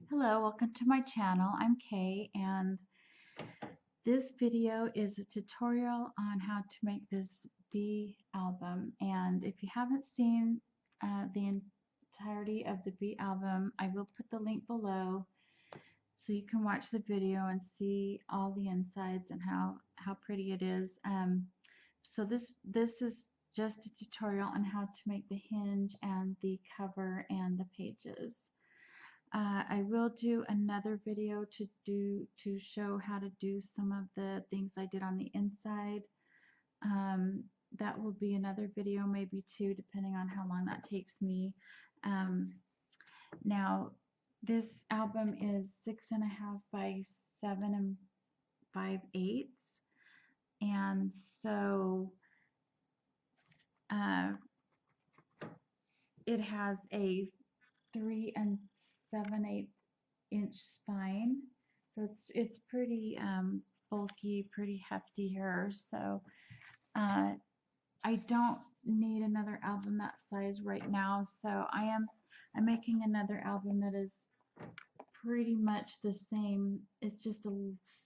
Hello, welcome to my channel. I'm Kay, and this video is a tutorial on how to make this bee album. And if you haven't seen the entirety of the bee album, I will put the link below so you can watch the video and see all the insides and how pretty it is. So this is just a tutorial on how to make the hinge and the cover and the pages. I will do another video to show how to do some of the things I did on the inside. That will be another video, maybe two, depending on how long that takes me. Now, this album is 6.5 by 7 5/8, and so uh, it has a 3 7/8 inch spine, so it's pretty bulky, pretty hefty here. So I don't need another album that size right now. So I'm making another album that is pretty much the same. It's just a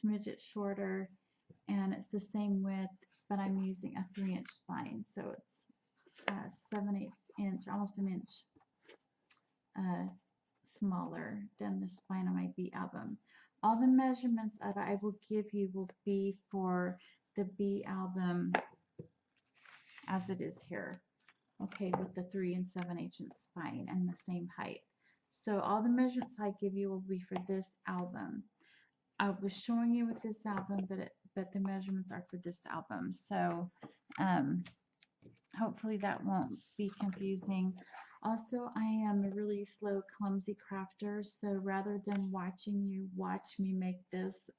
smidget shorter, and it's the same width, but I'm using a 3-inch spine, so it's 7/8 inch, almost an inch smaller than the spine on my bee album. All the measurements that I will give you will be for the bee album as it is here, okay, with the 3 7/8 inch spine and the same height. So all the measurements I give you will be for this album. I was showing you with this album, but the measurements are for this album. So hopefully that won't be confusing. Also, I am a really slow, clumsy crafter, so rather than watching you watch me make this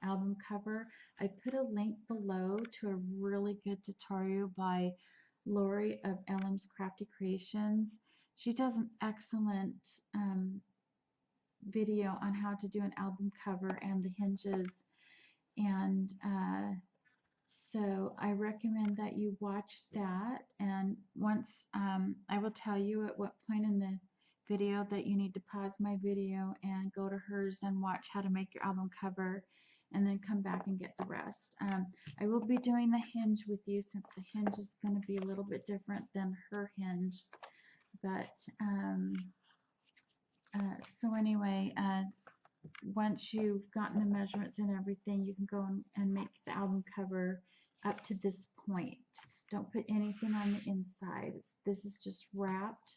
album cover, I put a link below to a really good tutorial by Lori of LM's Crafty Creations. She does an excellent video on how to do an album cover and the hinges, and so I recommend that you watch that, and once I will tell you at what point in the video that you need to pause my video and go to hers and watch how to make your album cover, and then come back and get the rest. I will be doing the hinge with you since the hinge is going to be a little bit different than her hinge, but so anyway, once you've gotten the measurements and everything, you can go and make the album cover up to this point. Don't put anything on the inside. This is just wrapped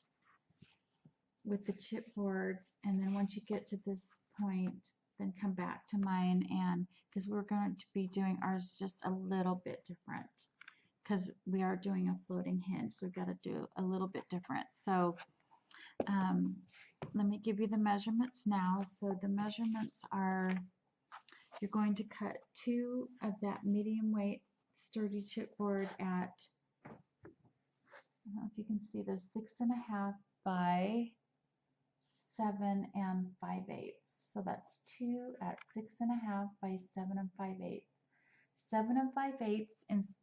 with the chipboard, and then once you get to this point, then come back to mine, and because we're going to be doing ours just a little bit different because we are doing a floating hinge, so we've got to do a little bit different. So let me give you the measurements now. So the measurements are, you're going to cut 2 of that medium weight sturdy chipboard at, I don't know if you can see this, 6.5 by 7 5/8. So that's 2 at 6.5 by 7 5/8. 7 5/8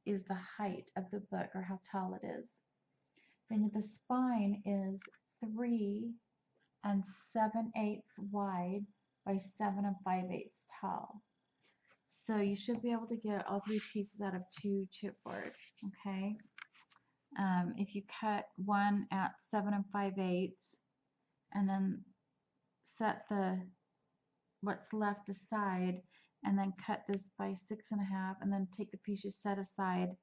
is the height of the book, or how tall it is. Then the spine is 3 7/8 wide by 7 5/8 tall. So you should be able to get all 3 pieces out of 2 chipboard, okay? If you cut one at 7 5/8 and then set what's left aside, and then cut this by 6.5, and then take the piece you set aside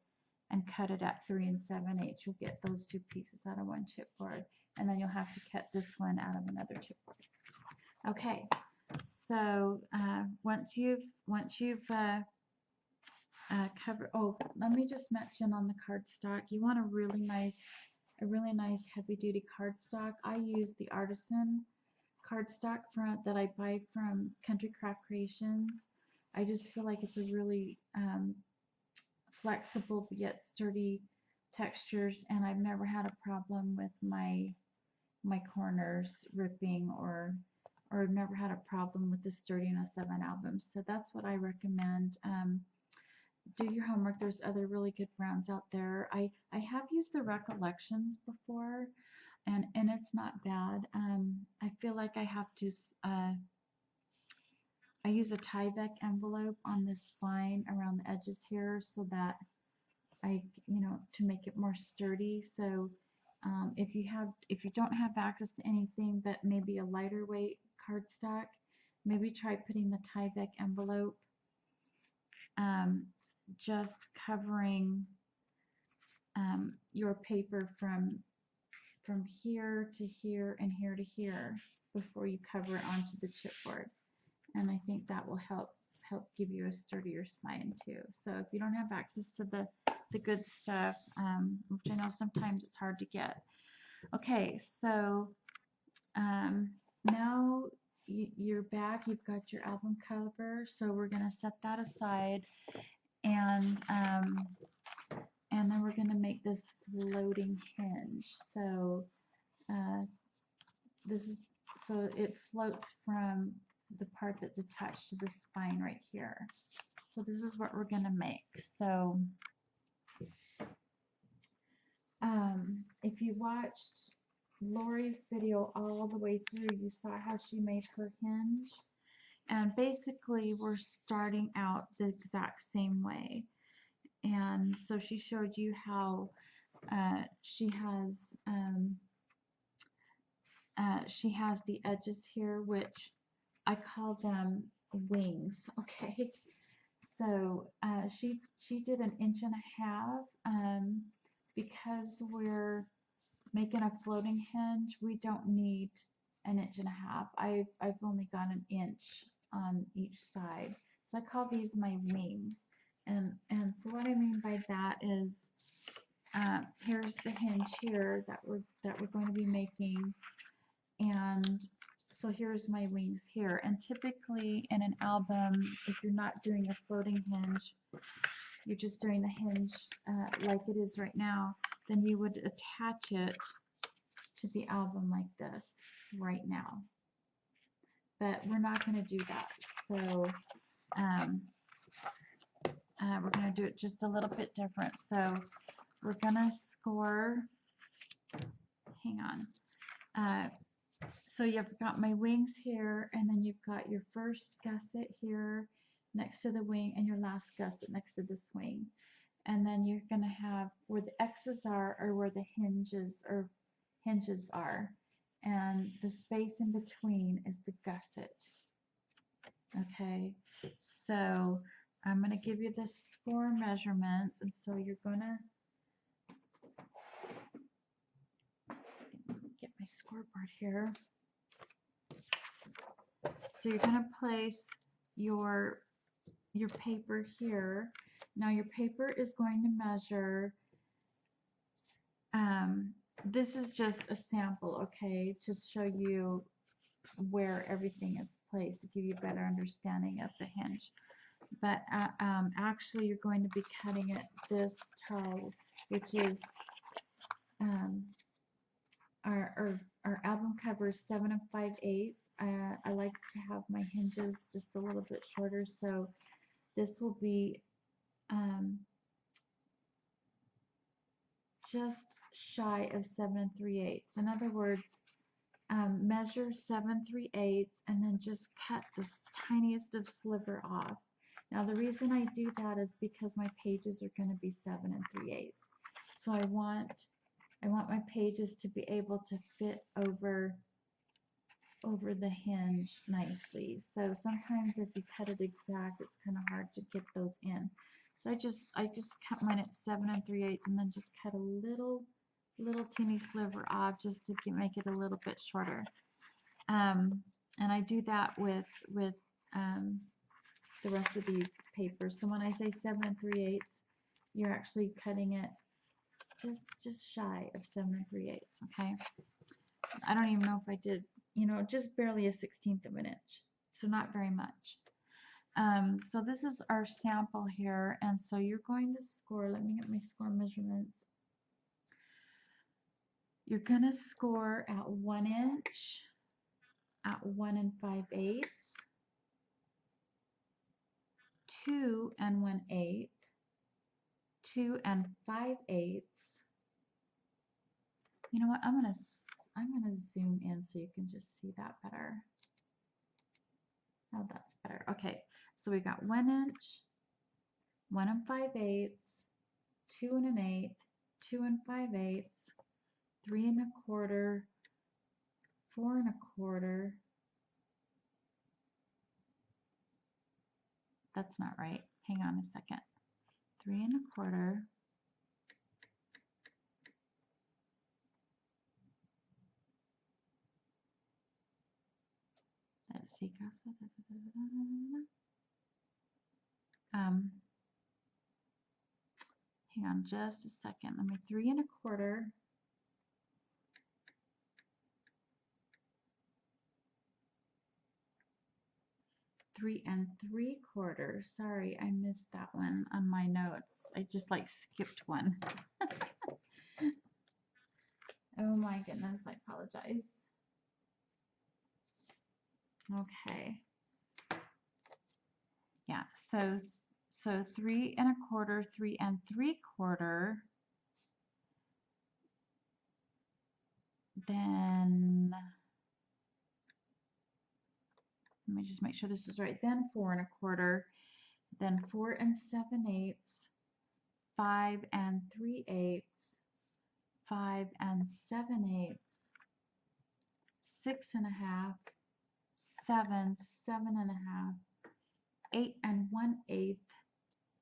and cut it at 3 7/8, you'll get those 2 pieces out of one chipboard, and then you'll have to cut this one out of another chipboard. Okay, so once you've covered, oh, let me just mention on the cardstock, you want a really nice heavy-duty cardstock. I use the Artisan cardstock that I buy from Country Craft Creations. I just feel like it's a really flexible yet sturdy textures, and I've never had a problem with my corners ripping, or I've never had a problem with the sturdiness of an album. So that's what I recommend. Do your homework. There's other really good brands out there. I have used the Recollections before, and it's not bad. I feel like I have to, I use a Tyvek envelope on this spine around the edges here so that to make it more sturdy. So if you don't have access to anything but maybe a lighter weight cardstock, maybe try putting the Tyvek envelope, just covering your paper from here to here and here to here before you cover it onto the chipboard. And I think that will help give you a sturdier spine too. So if you don't have access to the good stuff, which I know sometimes it's hard to get. Okay, so now you're back, you've got your album cover, so we're going to set that aside, and then we're going to make this floating hinge. So so it floats from the part that's attached to the spine right here. So this is what we're going to make. So if you watched Lori's video all the way through, you saw how she made her hinge. And basically we're starting out the exact same way. And so she showed you how she has the edges here, which I call them wings. Okay, so she did 1.5 inches. Because we're making a floating hinge, we don't need 1.5 inches. I've only got 1 inch on each side, so I call these my wings. And so what I mean by that is, here's the hinge here that we're going to be making, and so here's my wings here. And typically in an album, if you're not doing a floating hinge, you're just doing the hinge like it is right now, then you would attach it to the album like this right now. But we're not going to do that. So we're going to do it just a little bit different. So we're going to score, hang on. So you've got my wings here, and then you've got your first gusset here next to the wing, and your last gusset next to this wing. And then you're going to have where the X's are where the hinges are. And the space in between is the gusset. Okay, so I'm going to give you the score measurements, and so you're going to get my scoreboard here. So you're going to place your paper here. Now your paper is going to measure, this is just a sample, okay, to show you where everything is placed, to give you a better understanding of the hinge. But actually you're going to be cutting it this tall, which is our album cover is 7 5/8. I like to have my hinges just a little bit shorter, so this will be just shy of 7 3/8. In other words, measure 7 3/8 and then just cut this tiniest of sliver off. Now the reason I do that is because my pages are going to be 7 3/8. So I want my pages to be able to fit over the hinge nicely. So sometimes if you cut it exact, it's kind of hard to get those in. So I just cut mine at 7 3/8 and then just cut a little teeny sliver off just to make it a little bit shorter. And I do that with the rest of these papers. So when I say 7 3/8, you're actually cutting it just shy of 7 3/8. Okay. I don't even know if I did, just barely a 1/16 of an inch. So not very much. So this is our sample here, and so you're going to score, let me get my score measurements. You're going to score at 1 inch, at 1 5/8, 2 1/8, 2 5/8. You know what, I'm going to I'm going to zoom in so you can just see that better. Oh, that's better. Okay, so we got 1 inch, 1 5/8, 2 1/8, 2 5/8, 3 1/4, 4 1/4. That's not right. Hang on a second. 3 1/4. Let's see, hang on just a second. Let me 3 1/4. 3 3/4. Sorry, I missed that one on my notes. I just like skipped one. Oh my goodness, I apologize. Okay. Yeah, so 3 1/4, 3 3/4. Then let me just make sure this is right. Then 4 1/4. Then 4 7/8. 5 3/8. 5 7/8. 6 1/2. 7 7 1/2. 8 1/8.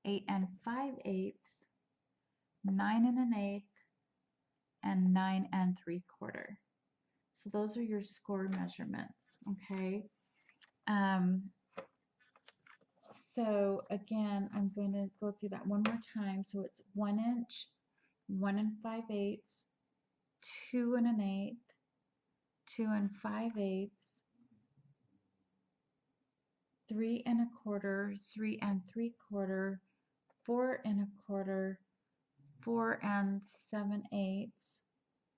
8 5/8. 9 1/8. And 9 3/4. So those are your score measurements, okay? So again, I'm going to go through that one more time. So it's 1 inch, 1 5/8, 2 1/8, 2 5/8, 3 1/4, 3 3/4, 4 1/4, 4 7/8,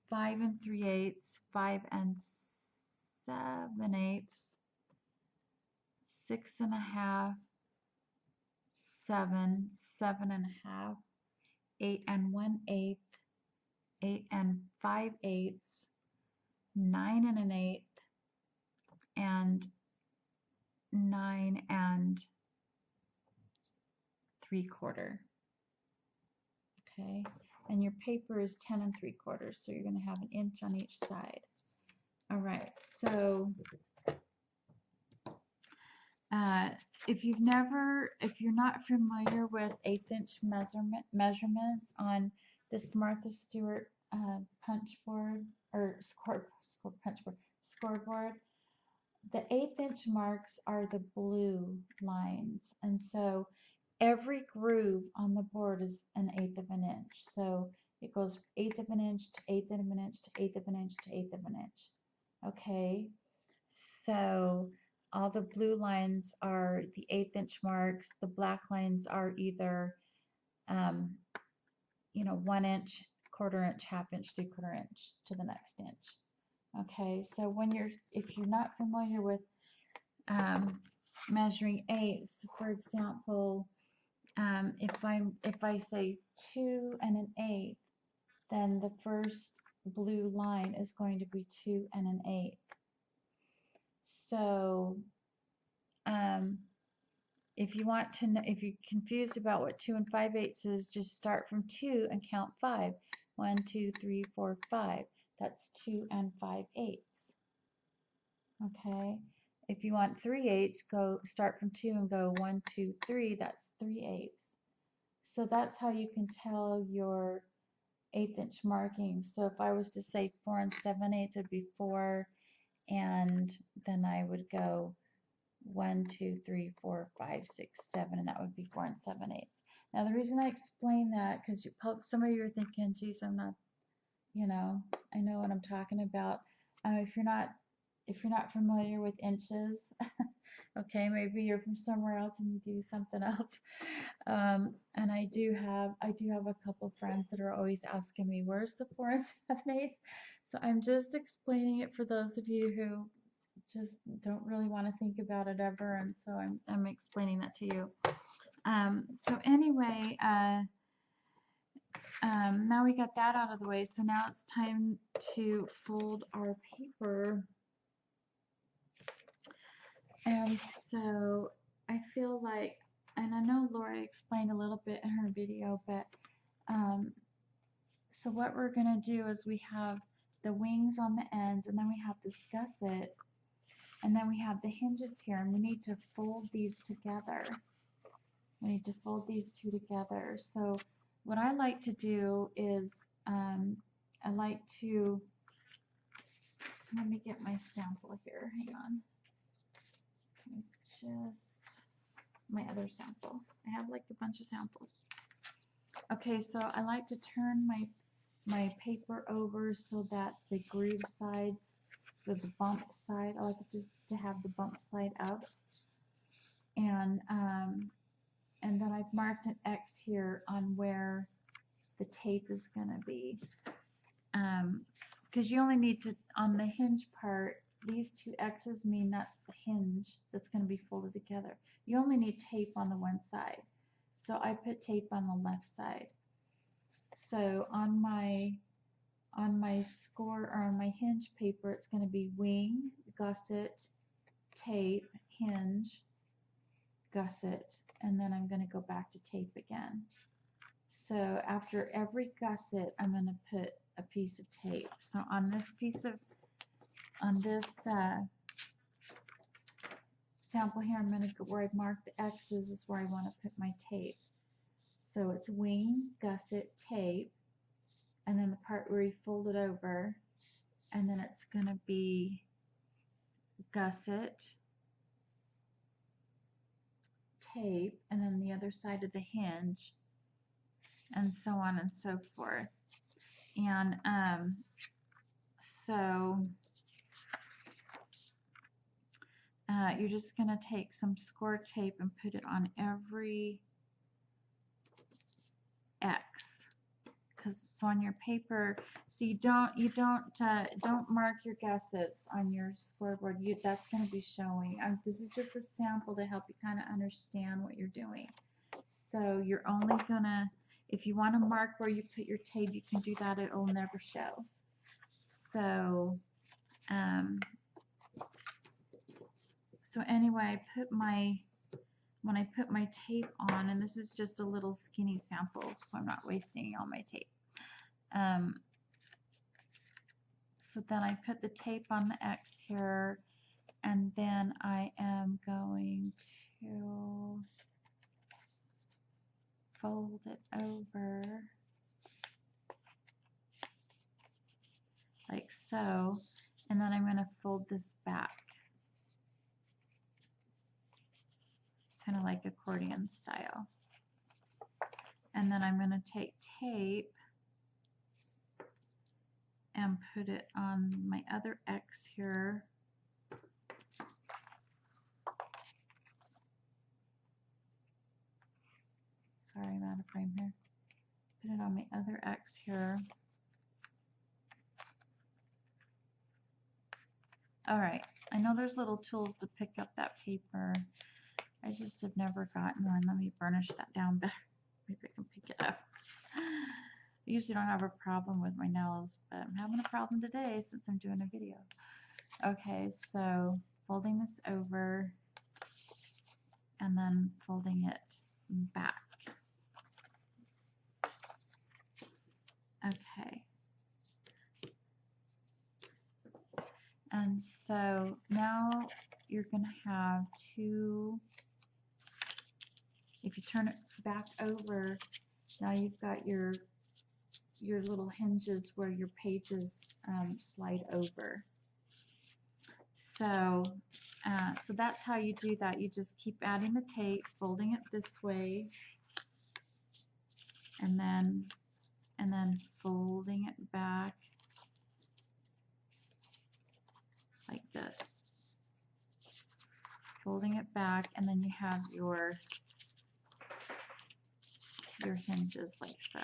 5 3/8, 5 7/8, 6 1/2, 7 7 1/2, 8 1/8, 8 5/8, 9 1/8, and 9 3/4. Okay, and your paper is 10 3/4, so you're going to have 1 inch on each side. All right, so if you're not familiar with 1/8 inch measurements on this Martha Stewart punch board or scoreboard, the 1/8 inch marks are the blue lines, and so every groove on the board is 1/8 of an inch. So it goes 1/8 of an inch to 1/8 of an inch to 1/8 of an inch to 1/8 of an inch. Okay, so all the blue lines are the 1/8 inch marks. The black lines are either 1 inch, 1/4 inch, 1/2 inch, 3/4 inch to the next inch. Okay, so if you're not familiar with measuring eighths, for example, if I say 2 1/8, then the first blue line is going to be 2 1/8. So if you want to know, if you're confused about what 2 5/8 is, just start from 2 and count 5. 1 2 3 4 5. That's 2 5/8. Okay. If you want 3/8, start from 2 and go 1 2 3. That's 3/8. So that's how you can tell your 1/8 inch markings. So if I was to say 4 7/8, it'd be 4, and then I would go 1 2 3 4 5 6 7, and that would be 4 7/8. Now the reason I explain that, because some of you are thinking, geez, I'm not, I know what I'm talking about. If you're not familiar with inches, okay, maybe you're from somewhere else and you do something else. And I do have a couple friends that are always asking me, where's the 4 7/8? So I'm just explaining it for those of you who just don't really want to think about it ever, and so I'm explaining that to you. So anyway, now we got that out of the way, so now it's time to fold our paper. And so I feel like, and I know Laura explained a little bit in her video, but so what we're going to do is we have the wings on the ends, and then we have this gusset, and then we have the hinges here, and we need to fold these together. We need to fold these two together. So what I like to do is I like to, so let me get my sample here, hang on. Just my other sample. I have like a bunch of samples. Okay, so I like to turn my paper over so that the groove sides, so the bump side, I like it to have the bump side up. And then I've marked an X here on where the tape is going to be. Because you only need to, on the hinge part, these two X's mean that's the hinge that's going to be folded together. You only need tape on the one side. So I put tape on the left side. So on my score, or on my hinge paper, it's going to be wing, gusset, tape, hinge, gusset, and then I'm going to go back to tape again. So after every gusset, I'm going to put a piece of tape. So on this sample here, I'm going to go where I've marked the X's is where I want to put my tape. So it's wing, gusset, tape, and then the part where you fold it over, and then it's going to be gusset, tape, and then the other side of the hinge, and so on and so forth. And you're just going to take some score tape and put it on every X, so on your paper, so you don't mark your gussets on your scoreboard. That's going to be showing. This is just a sample to help you kind of understand what you're doing. So you're only gonna, if you want to mark where you put your tape, you can do that. It will never show. So so anyway, when I put my tape on, and this is just a little skinny sample, so I'm not wasting all my tape. So then I put the tape on the X here, and then I am going to fold it over like so, and then I'm going to fold this back, kind of like accordion style. And then I'm going to take tape and put it on my other X here. Sorry, I'm out of frame here. Put it on my other X here. Alright, I know there's little tools to pick up that paper. I just have never gotten one. Let me burnish that down better. Maybe I can pick it up. I usually don't have a problem with my nails, but I'm having a problem today since I'm doing a video. Okay, so folding this over and then folding it back. Okay. And so now you're going to have two, if you turn it back over, now you've got your little hinges where your pages slide over. So so that's how you do that. You just keep adding the tape, folding it this way, and then folding it back like this. Folding it back, and then you have your hinges like so.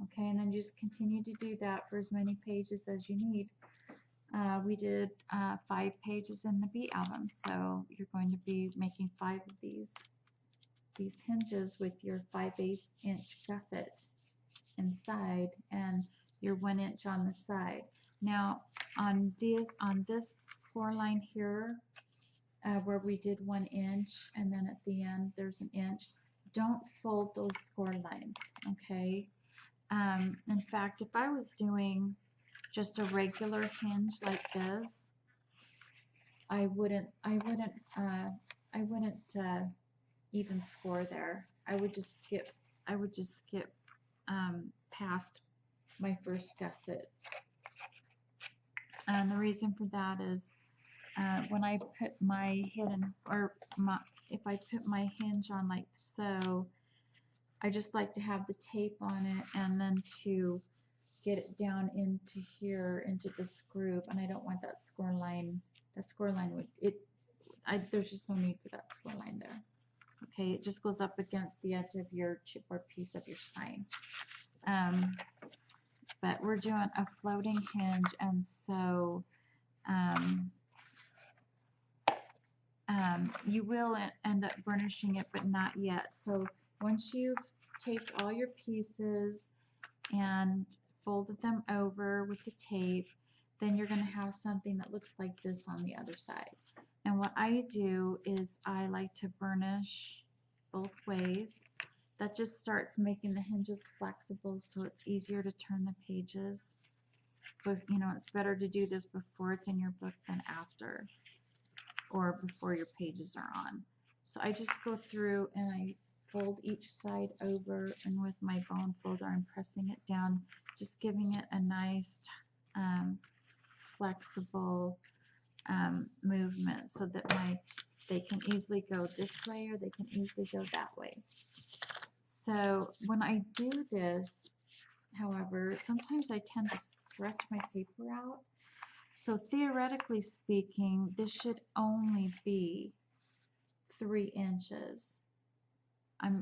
Okay, and then just continue to do that for as many pages as you need. We did 5 pages in the Bee album, so you're going to be making 5 of these. these hinges with your 5/8 inch gusset inside and your 1 inch on the side. Now on this score line here, where we did 1 inch and then at the end there's an inch, don't fold those score lines, okay? In fact, if I was doing just a regular hinge like this, I wouldn't even score there. I would just skip past my first gusset. And the reason for that is when I put my if I put my hinge on like so, I just like to have the tape on it and then to get it down into here, into this groove, and I don't want that score line. That score line there's just no need for that score line there. Okay, it just goes up against the edge of your chipboard piece of your spine. But we're doing a floating hinge, and so you will end up burnishing it, but not yet. So once you've taped all your pieces and folded them over with the tape, then you're going to have something that looks like this on the other side. And what I do is I like to burnish both ways. That just starts making the hinges flexible so it's easier to turn the pages. But you know, it's better to do this before it's in your book than after, or before your pages are on. So I just go through and I fold each side over, and with my bone folder I'm pressing it down, just giving it a nice flexible movement so that they can easily go this way or they can easily go that way. So when I do this, however, sometimes I tend to stretch my paper out. So theoretically speaking, this should only be 3 inches.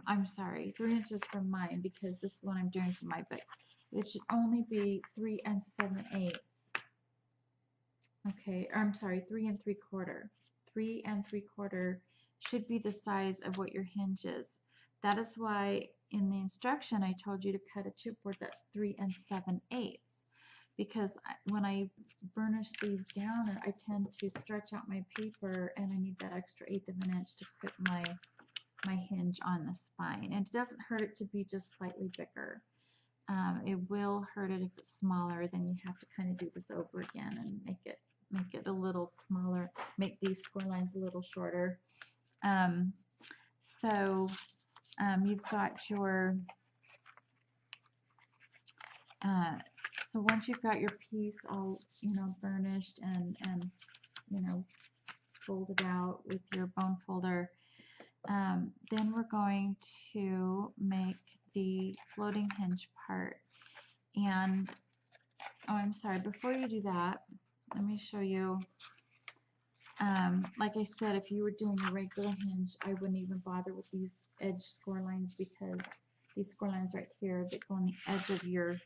I'm sorry, 3 inches from mine, because this is what I'm doing for my book. It should only be 3 7/8. Okay, or I'm sorry, 3 3/4. 3 3/4 should be the size of what your hinge is. That is why in the instruction I told you to cut a chipboard that's 3 7/8, because when I burnish these down, I tend to stretch out my paper, and I need that extra 1/8 of an inch to put my hinge on the spine. And it doesn't hurt it to be just slightly bigger. It will hurt it if it's smaller. Then you have to kind of do this over again and make it a little smaller, make these score lines a little shorter. You've got your so once you've got your piece all burnished and folded out with your bone folder, then we're going to make the floating hinge part. And oh, I'm sorry, before you do that, let me show you. Like I said, if you were doing a regular hinge, I wouldn't even bother with these edge score lines, because these score lines right here that go on the edge of your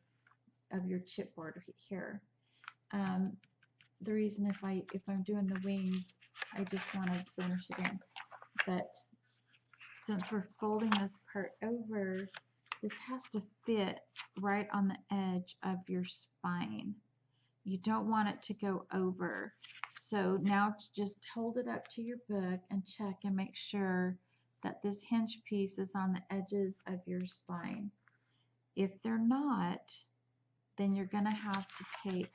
chipboard here. The reason if I'm doing the wings, I just want to burnish it in. But since we're folding this part over, this has to fit right on the edge of your spine. You don't want it to go over. So now just hold it up to your book and check and make sure that this hinge piece is on the edges of your spine. If they're not, then you're going to have to take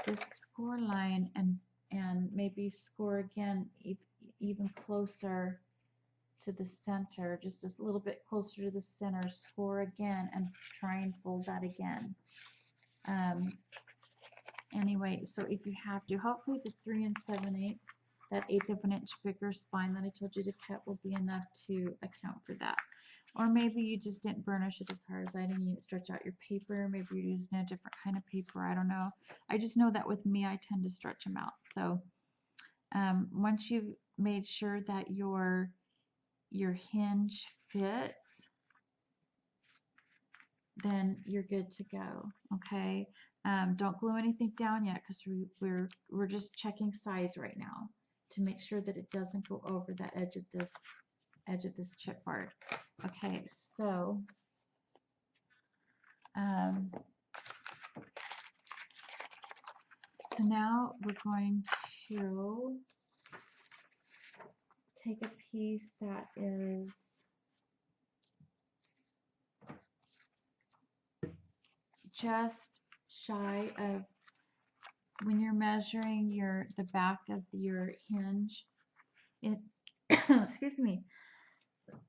this score line and maybe score again even closer to the center, just a little bit closer to the center, score again and try and fold that again. Anyway, so if you have to, hopefully the 3 7/8, that 1/8 of an inch bigger spine that I told you to cut will be enough to account for that. Or maybe you just didn't burnish it as hard as I didn't. You stretch out your paper. Maybe you're using a different kind of paper. I don't know. I just know that with me, I tend to stretch them out. So once you've made sure that your hinge fits, then you're good to go. Okay. Don't glue anything down yet, because we're just checking size right now to make sure that it doesn't go over that edge of this edge of this chipboard. Okay, so so now we're going to take a piece that is just shy of, when you're measuring the back of your hinge, it excuse me.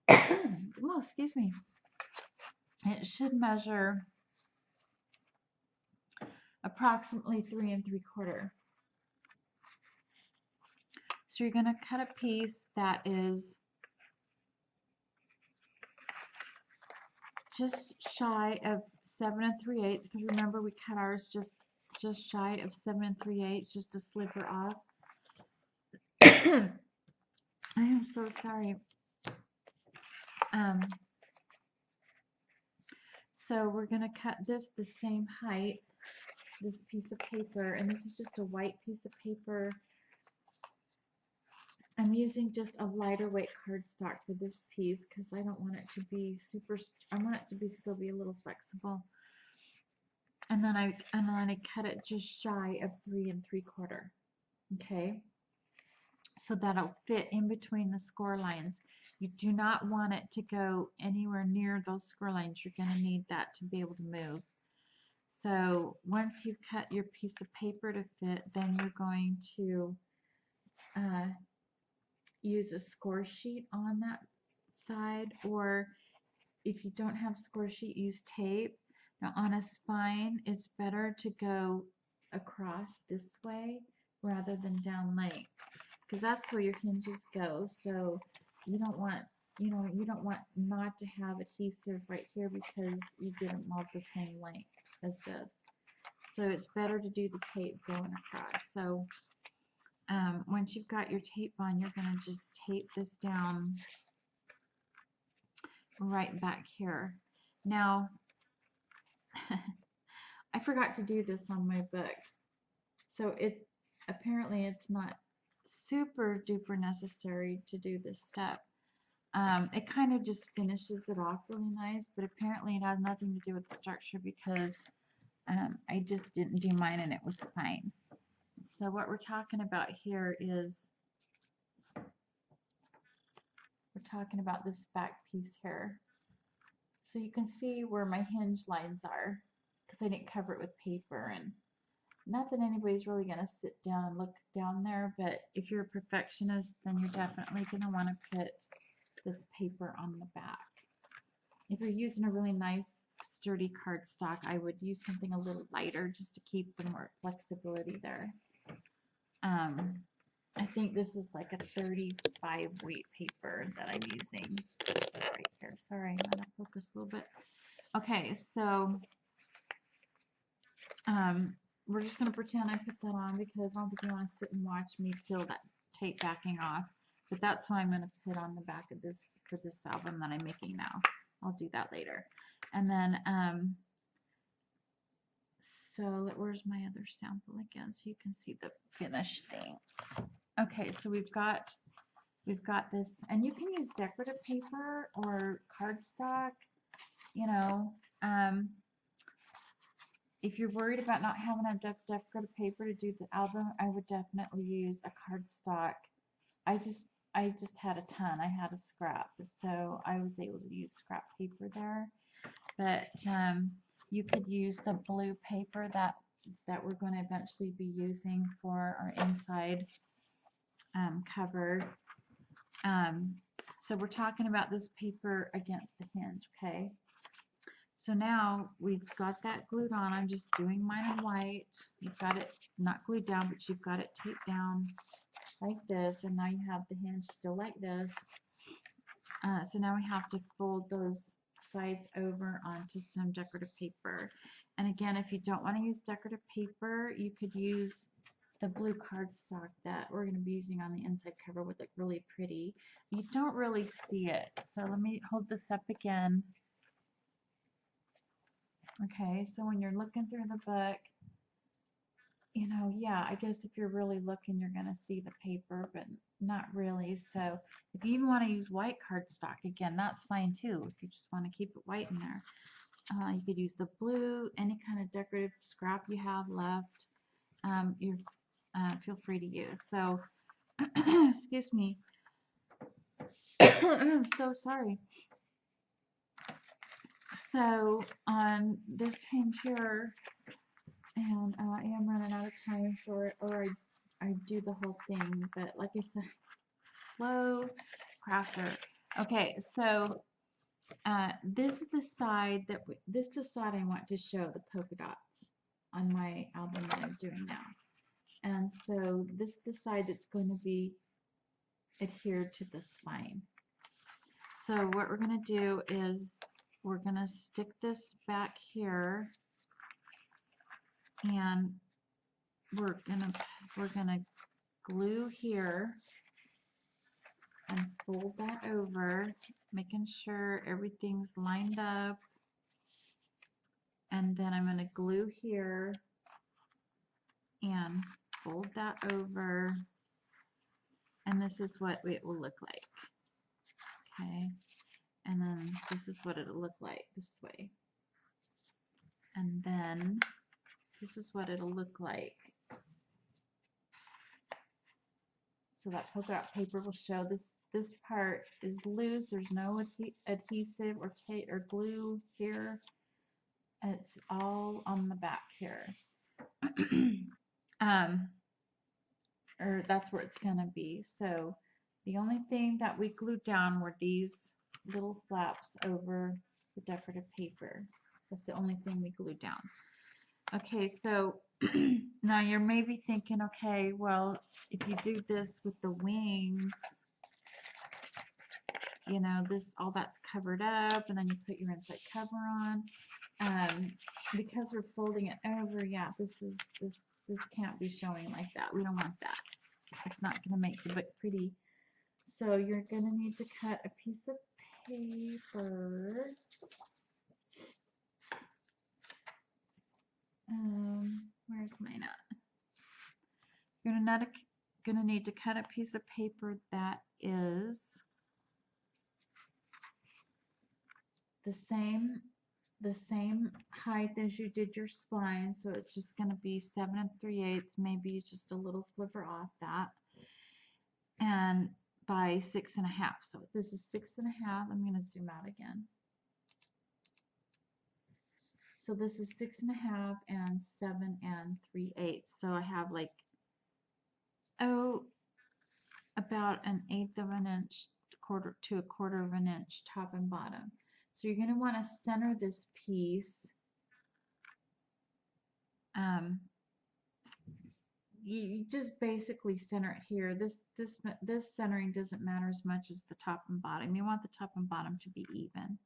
Oh, excuse me. It should measure approximately 3 3/4. So you're going to cut a piece that is just shy of 7 3/8, because remember we cut ours just shy of 7 3/8, just a sliver off. I am so sorry. So we're going to cut this the same height, this piece of paper, and this is just a white piece of paper. I'm using just a lighter weight cardstock for this piece because I don't want it to be super, I want it to be still be a little flexible. And then I cut it just shy of 3 3/4. Okay, so that'll fit in between the score lines. You do not want it to go anywhere near those score lines. You're going to need that to be able to move. So once you've cut your piece of paper to fit, then you're going to use a score sheet on that side, or if you don't have score sheet, use tape. Now on a spine, it's better to go across this way rather than down length, because that's where your hinges go. So you don't want, you don't want not to have adhesive right here because you didn't mold the same length as this. So it's better to do the tape going across. So once you've got your tape on, you're going to just tape this down right back here. Now, I forgot to do this on my book. So apparently it's not super duper necessary to do this step. It kind of just finishes it off really nice, but apparently it has nothing to do with the structure because I just didn't do mine and it was fine. So what we're talking about here is, we're talking about this back piece here. So you can see where my hinge lines are because I didn't cover it with paper, and not that anybody's really going to sit down and look down there, but if you're a perfectionist, then you're definitely going to want to put this paper on the back. If you're using a really nice sturdy cardstock, I would use something a little lighter just to keep the more flexibility there. I think this is like a 35 weight paper that I'm using right here. Sorry, I'm out of focus a little bit. Okay, so we're just going to pretend I put that on because I don't think you want to sit and watch me peel that tape backing off. But that's what I'm going to put on the back of this for this album that I'm making now. I'll do that later. And then, so where's my other sample again so you can see the finished thing. Okay, so we've got this, and you can use decorative paper or cardstock, you know. If you're worried about not having enough decorative paper to do the album, I would definitely use a cardstock. I just had a ton. I had a scrap, so I was able to use scrap paper there. But you could use the blue paper that we're going to eventually be using for our inside cover. So we're talking about this paper against the hinge, okay? So now we've got that glued on. I'm just doing mine in white. You've got it not glued down, but you've got it taped down like this, and now you have the hinge still like this. So now we have to fold those sides over onto some decorative paper. And again, if you don't want to use decorative paper, you could use the blue cardstock that we're going to be using on the inside cover with, like, really pretty. You don't really see it. So let me hold this up again. Okay, so when you're looking through the book, you know, yeah, I guess if you're really looking, you're going to see the paper, but not really. So if you even want to use white cardstock, again, that's fine too. If you just want to keep it white in there, you could use the blue, any kind of decorative scrap you have left. You feel free to use. So, excuse me. I'm so sorry. So on this hinge here, and I am running out of time, so I do the whole thing, but like I said, slow crafter. Okay, so this is the side this is the side I want to show the polka dots on my album that I'm doing now. And so this is the side that's going to be adhered to the spine. So what we're going to do is we're going to stick this back here, and we're gonna glue here and fold that over, making sure everything's lined up. And then I'm gonna glue here and fold that over. And this is what it will look like. Okay. And then this is what it'll look like this way. And then this is what it'll look like. So that polka dot paper will show this part is loose. There's no adhesive or tape or glue here. It's all on the back here. Or that's where it's gonna be. So the only thing that we glued down were these little flaps over the decorative paper. That's the only thing we glued down. Okay, so now you're maybe thinking, okay, well, if you do this with the wings, you know, all that's covered up, and then you put your inside cover on. Because we're folding it over, yeah, this can't be showing like that. We don't want that. It's not going to make the book pretty. So you're going to need to cut a piece of paper. Where's mine at? You're going to need to cut a piece of paper that is the same height as you did your spine, so it's just going to be 7 3/8, maybe just a little sliver off that, and by 6 1/2. So this is 6 1/2. I'm going to zoom out again. So this is 6 1/2 and 7 3/8. So I have like, about 1/8 of an inch, quarter to 1/4 of an inch top and bottom. So you're going to want to center this piece. You just basically center it here. This centering doesn't matter as much as the top and bottom. You want the top and bottom to be even.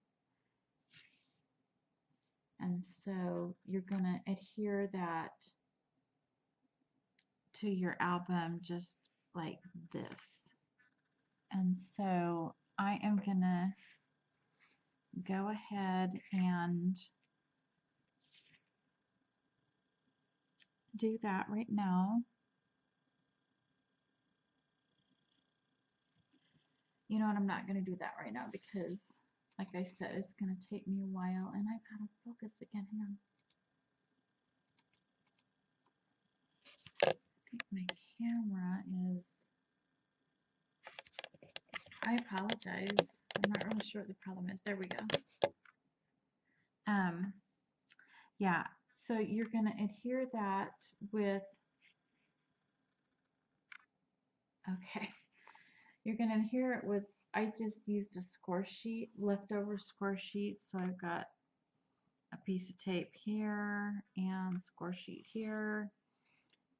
And so you're going to adhere that to your album just like this. And so I am going to go ahead and do that right now. You know what, I'm not going to do that right now because, like I said, it's going to take me a while, and I've got to focus again. Hang on. I think my camera is, I apologize. I'm not really sure what the problem is. There we go. Yeah, so you're going to adhere that with, okay, you're going to adhere it with, I just used a score sheet, leftover score sheet, so I've got a piece of tape here and score sheet here,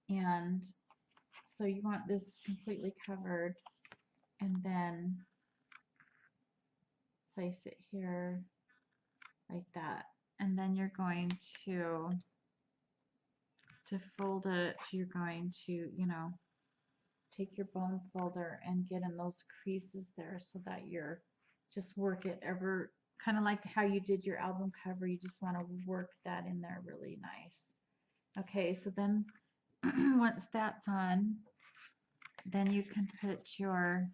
and so you want this completely covered, and then place it here like that, and then you're going to fold it. You're going to, you know, take your bone folder and get in those creases there so that you're just work it ever, kind of like how you did your album cover. You just want to work that in there really nice. Okay, so then once that's on, then you can put your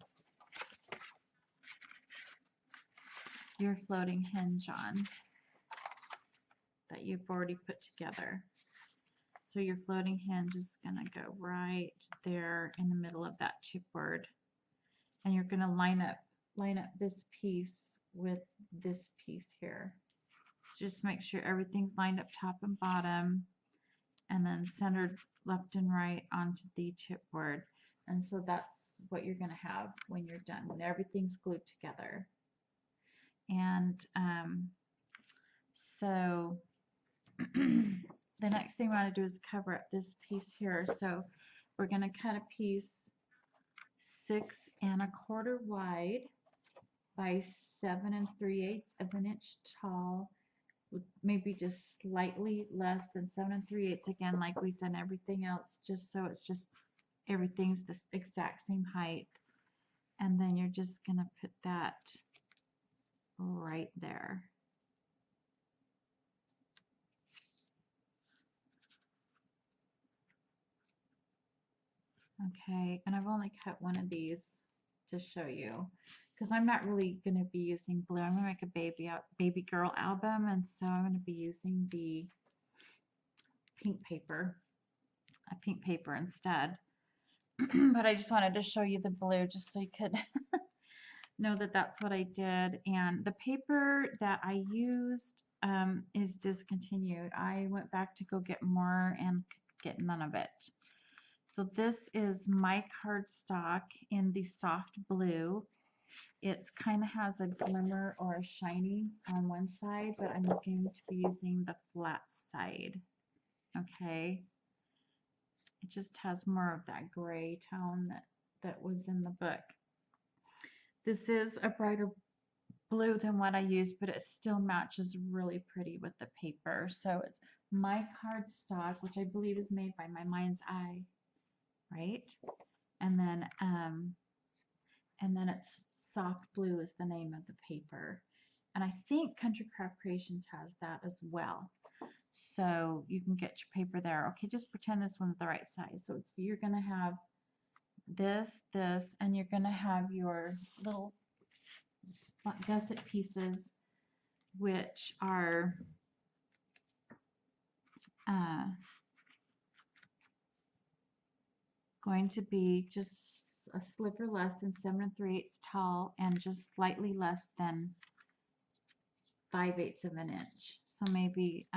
floating hinge on that you've already put together. So your floating hinge is going to go right there in the middle of that chipboard, and you're going to line up this piece with this piece here. So just make sure everything's lined up top and bottom, and then centered left and right onto the chipboard. And so that's what you're going to have when you're done, when everything's glued together. And so the next thing we want to do is cover up this piece here. So we're going to cut a piece 6 1/4 wide by 7 3/8 of an inch tall, with maybe just slightly less than 7 3/8, again, like we've done everything else, just so it's just everything's the exact same height. And then you're just going to put that right there. Okay, and I've only cut one of these to show you because I'm not really going to be using blue. I'm going to make a baby girl album, and so I'm going to be using the pink paper instead. But I just wanted to show you the blue just so you could know that that's what I did. And the paper that I used is discontinued. I went back to go get more and get none of it. So this is my cardstock in the soft blue. It's kind of has a glimmer or a shiny on one side, but I'm going to be using the flat side. Okay. It just has more of that gray tone that was in the book. This is a brighter blue than what I used, but it still matches really pretty with the paper. So it's my cardstock, which I believe is made by My Mind's Eye, right? And then it's soft blue is the name of the paper. And I think Country Craft Creations has that as well. So you can get your paper there. Okay, just pretend this one's the right size. So you're going to have this, and you're going to have your little gusset pieces, which are going to be just a sliver less than 7 3/8 tall and just slightly less than 5/8 of an inch. So maybe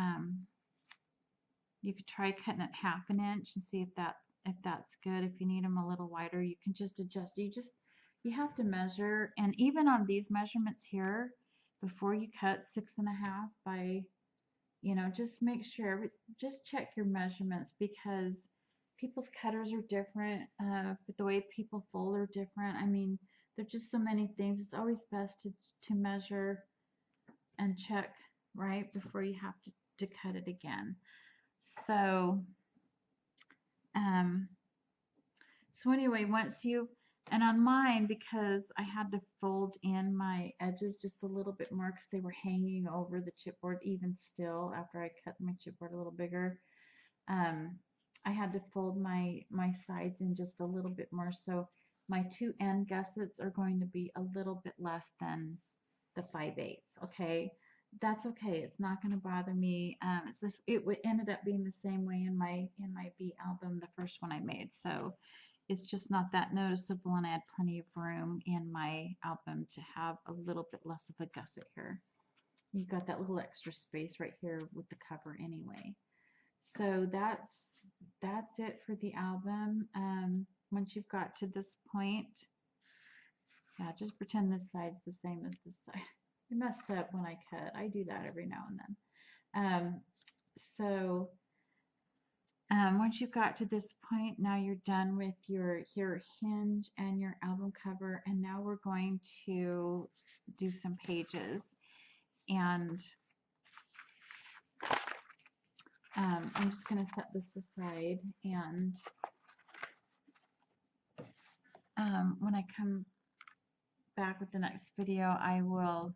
you could try cutting it 1/2 an inch and see if that's good. If you need them a little wider, you can just adjust. You have to measure, and even on these measurements here, before you cut 6 1/2 by, just make sure, just check your measurements, because people's cutters are different, but the way people fold are different. I mean, there's just so many things. It's always best to measure and check right before you have to cut it again. So anyway, and on mine, because I had to fold in my edges just a little bit more because they were hanging over the chipboard even still after I cut my chipboard a little bigger, I had to fold my sides in just a little bit more. So my 2 end gussets are going to be a little bit less than the 5/8. Okay, that's okay. It's not going to bother me. It ended up being the same way in my bee album, the first one I made. So it's just not that noticeable, and I had plenty of room in my album to have a little bit less of a gusset here. You've got that little extra space right here with the cover anyway. So that's it for the album. Once you've got to this point, yeah, just pretend this side's the same as this side. I messed up when I cut. I do that every now and then. Once you've got to this point, now you're done with your hinge and your album cover, and now we're going to do some pages. And I'm just going to set this aside, and when I come back with the next video, I will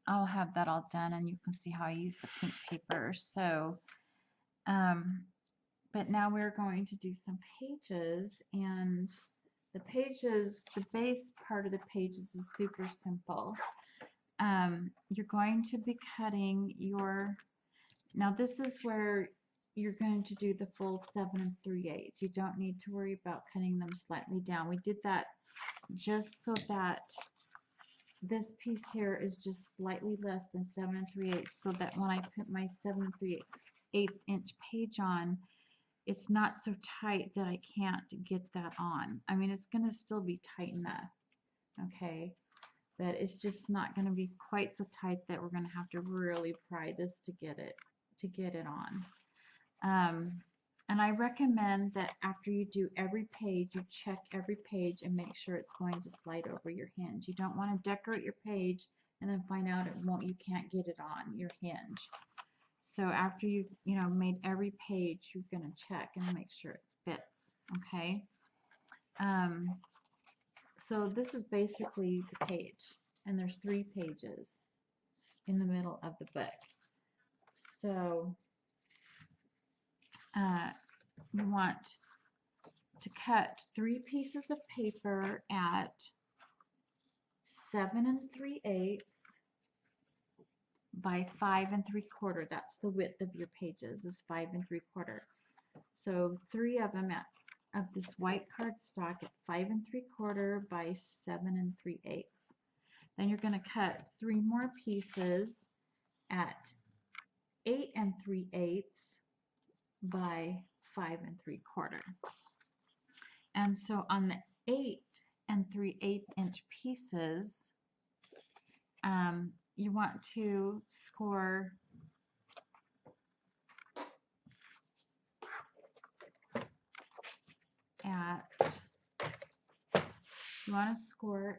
I'll have that all done, and you can see how I use the pink paper. So But now we're going to do some pages, and the pages, the base part of the pages is super simple. You're going to be cutting your, now this is where you're going to do the full 7 3/8. You don't need to worry about cutting them slightly down. We did that just so that this piece here is just slightly less than 7 3/8, so that when I put my 7 3/8 inch page on, it's not so tight that I can't get that on. I mean, it's going to still be tight enough, okay? But it's just not going to be quite so tight that we're going to have to really pry this to get it on. And I recommend that after you do every page, you check every page and make sure it's going to slide over your hinge. You don't want to decorate your page and then find out you can't get it on your hinge. So after you made every page, you're going to check and make sure it fits, okay? So this is basically the page, and there's 3 pages in the middle of the book. So you want to cut 3 pieces of paper at 7 3/8 by 5 3/4. That's the width of your pages, is 5 3/4. So 3 of them of this white cardstock at 5 3/4 by 7 3/8. Then you're going to cut 3 more pieces at 8 3/8 by 5 3/4. And so on the 8 3/8 inch pieces, you want to score at 1/2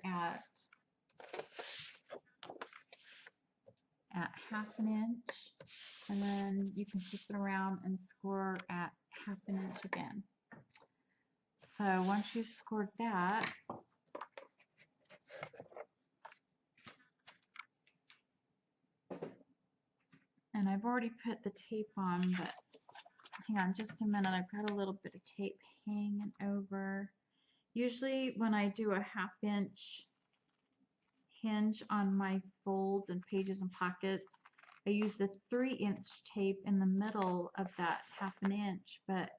inch, and then you can flip it around and score at 1/2 inch again. So once you've scored that, and I've already put the tape on, but hang on just a minute, I've got a little bit of tape hanging over. Usually when I do a 1/2 inch hinge on my folds and pages and pockets, I use the 3 inch tape in the middle of that 1/2 inch, but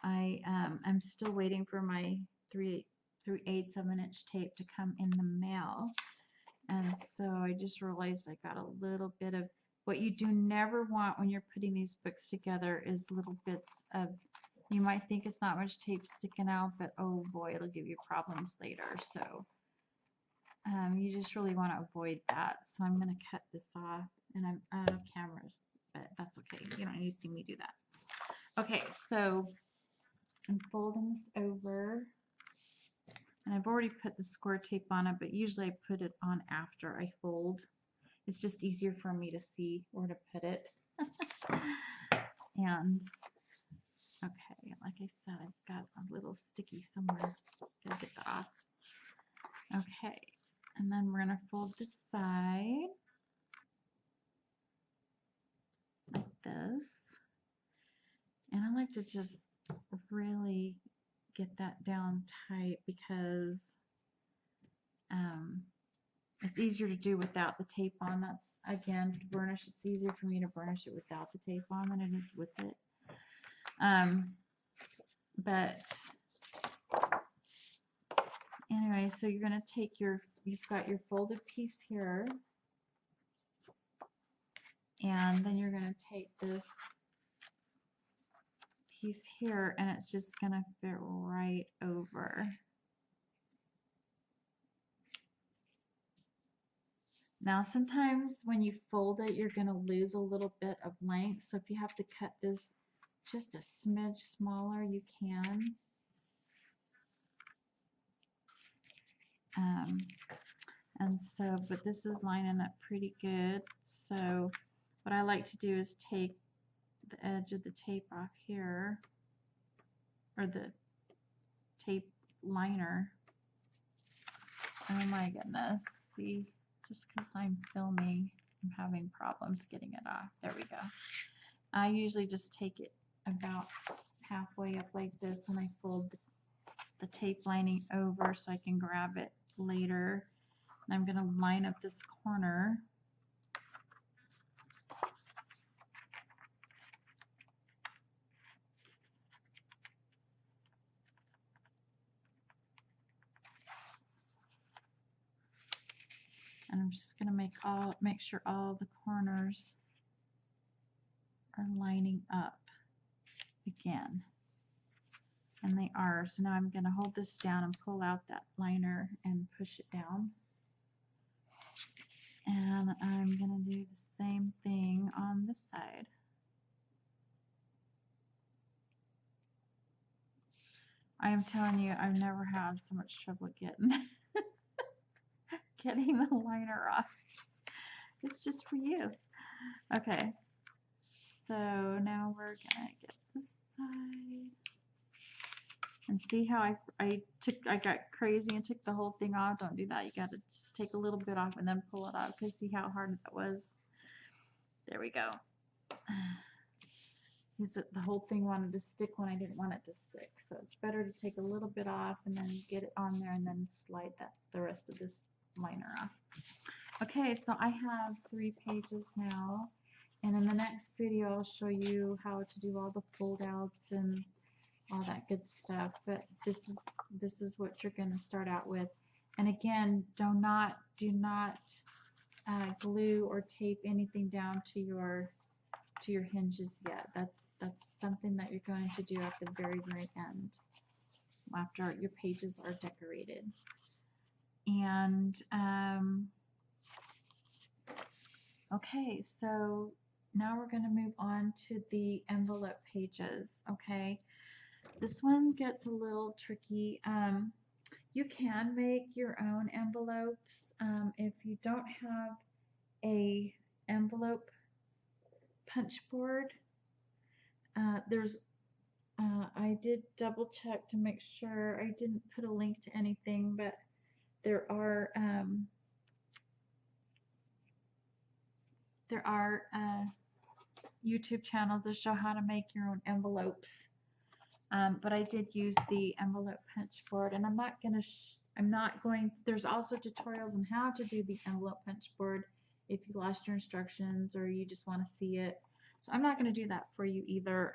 I'm still waiting for my 3/8 of an inch tape to come in the mail. And so I just realized I got a little bit of, what you do never want when you're putting these books together is little bits of, you might think it's not much tape sticking out, but oh boy, it'll give you problems later. So you just really want to avoid that. So I'm going to cut this off, and I'm out of cameras, but that's okay. You don't need to see me do that. Okay, so I'm folding this over, and I've already put the score tape on it, but usually I put it on after I fold. It's just easier for me to see where to put it. And okay, like I said, I've got a little sticky somewhere. Gotta get that off. Okay, and then we're gonna fold this side like this. And I like to just really get that down tight because it's easier to do without the tape on. That's, again, to burnish, it's easier for me to burnish it without the tape on than it is with it. But anyway, so you're going to take you've got your folded piece here, and then you're going to take this piece here, and it's just going to fit right over. Now sometimes when you fold it, you're going to lose a little bit of length, so if you have to cut this just a smidge smaller, you can. And so, but this is lining up pretty good. So what I like to do is take the edge of the tape off here, or the tape liner. Oh my goodness, see, just because I'm filming, I'm having problems getting it off. There we go. I usually just take it about halfway up like this, and I fold the tape lining over so I can grab it later. And I'm going to line up this corner. And I'm just going to make sure all the corners are lining up again. And they are. So now I'm going to hold this down and pull out that liner and push it down. And I'm going to do the same thing on this side. I am telling you, I've never had so much trouble getting the liner off. It's just for you. Okay. So now we're going to get this side. And see how I got crazy and took the whole thing off. Don't do that. You got to just take a little bit off and then pull it out, because see how hard that was. There we go. The whole thing wanted to stick when I didn't want it to stick. So it's better to take a little bit off and then get it on there and then slide the rest of this liner off. Okay, so I have 3 pages now, and in the next video I'll show you how to do all the fold outs and all that good stuff. But this is what you're going to start out with. And again, do not glue or tape anything down to your hinges yet. That's something that you're going to do at the very end, after your pages are decorated. And okay, so now we're going to move on to the envelope pages. Okay, this one gets a little tricky. You can make your own envelopes. If you don't have a envelope punch board, I did double check to make sure I didn't put a link to anything, but there are YouTube channels that show how to make your own envelopes. But I did use the envelope punch board, and there's also tutorials on how to do the envelope punch board if you lost your instructions or you just want to see it. So I'm not going to do that for you either,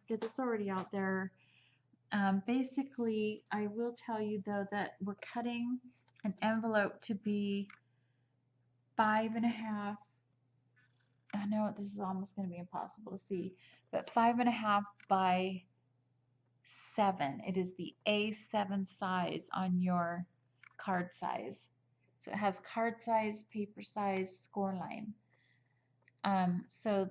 because it's already out there. Basically, I will tell you though that we're cutting an envelope to be 5.5. I know this is almost going to be impossible to see, but 5.5 by 7. It is the A7 size on your card size. So it has card size, paper size, score line. So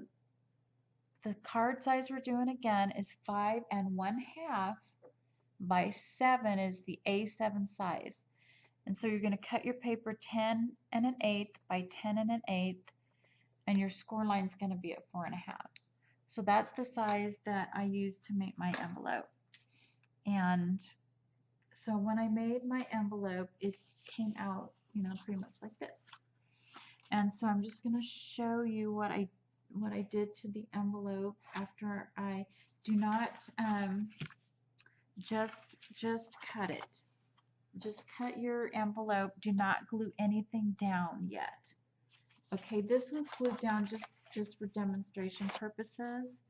the card size we're doing again is 5.1/2 by 7 is the A7 size. And so you're going to cut your paper 10 1/8 by 10 1/8, and your score line is going to be at 4.5. So that's the size that I used to make my envelope. And so when I made my envelope, it came out, pretty much like this. And so I'm just going to show you what I did to the envelope after I do not just cut it. Just cut your envelope. Do not glue anything down yet. Okay, this one's glued down just for demonstration purposes.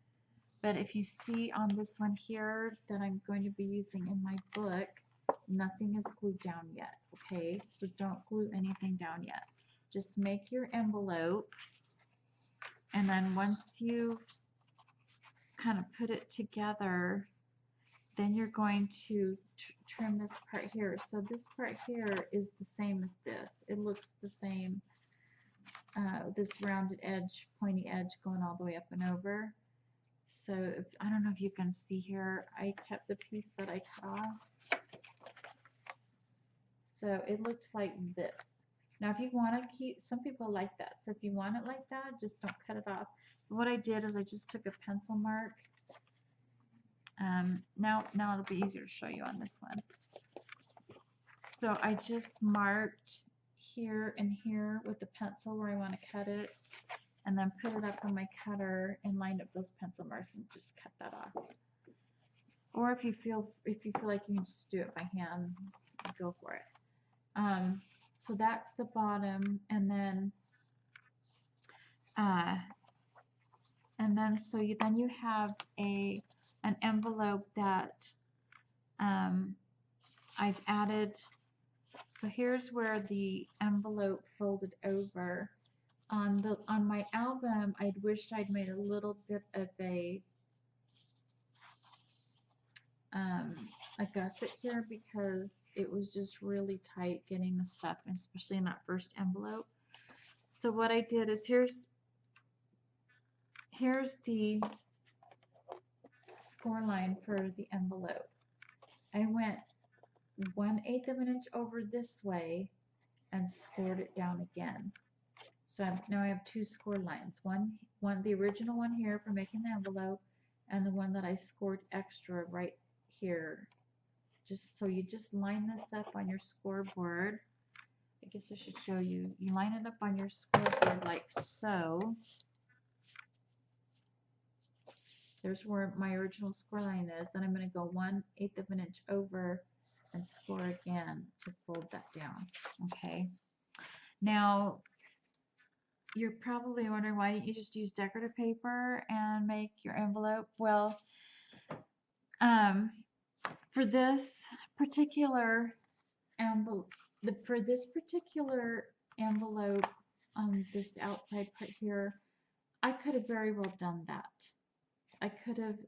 But if you see on this one here that I'm going to be using in my book, nothing is glued down yet. Okay, so don't glue anything down yet. Just make your envelope, and then once you kind of put it together, then you're going to trim this part here. So this part here is the same as this. It looks the same. This rounded edge, pointy edge going all the way up and over. So I don't know if you can see here, I kept the piece that I cut off. So it looks like this. Now if you want to keep, some people like that. So if you want it like that, just don't cut it off. But what I did is I just took a pencil mark. Now it'll be easier to show you on this one. So I just marked here and here with the pencil where I want to cut it. and then put it up on my cutter and line up those pencil marks and just cut that off. Or if you feel like you can just do it by hand, go for it. So that's the bottom, and then so then you have an envelope that I've added. So here's where the envelope folded over. On my album, I'd wished I'd made a little bit of a gusset here because it was just really tight getting the stuff, especially in that first envelope. So what I did is here's the score line for the envelope. I went 1/8 of an inch over this way and scored it down again. So now I have two score lines. One, the original one here for making the envelope, and the one that I scored extra right here. Just so you just line this up on your scoreboard. I guess I should show you. You line it up on your scoreboard like so. There's where my original score line is. Then I'm going to go 1/8 of an inch over and score again to fold that down. Okay. Now, you're probably wondering, why didn't you just use decorative paper and make your envelope? Well, for this particular envelope, this outside part here, I could have very well done that. I could have,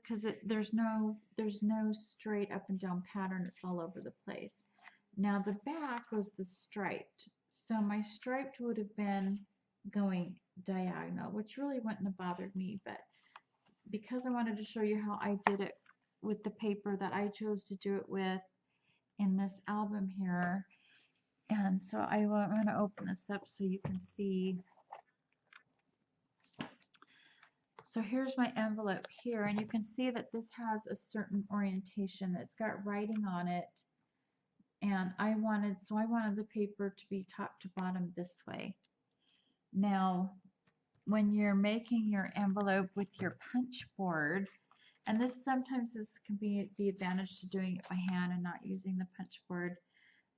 because there's no straight up and down pattern. It's all over the place. Now the back was the striped, so my striped would have been going diagonal, which really wouldn't have bothered me, but because I wanted to show you how I did it with the paper that I chose to do it with in this album here, and so I'm going to open this up so you can see. So here's my envelope here, and you can see that this has a certain orientation. It's got writing on it, and I wanted the paper to be top to bottom this way. Now, when you're making your envelope with your punch board, and this can be the advantage to doing it by hand and not using the punch board,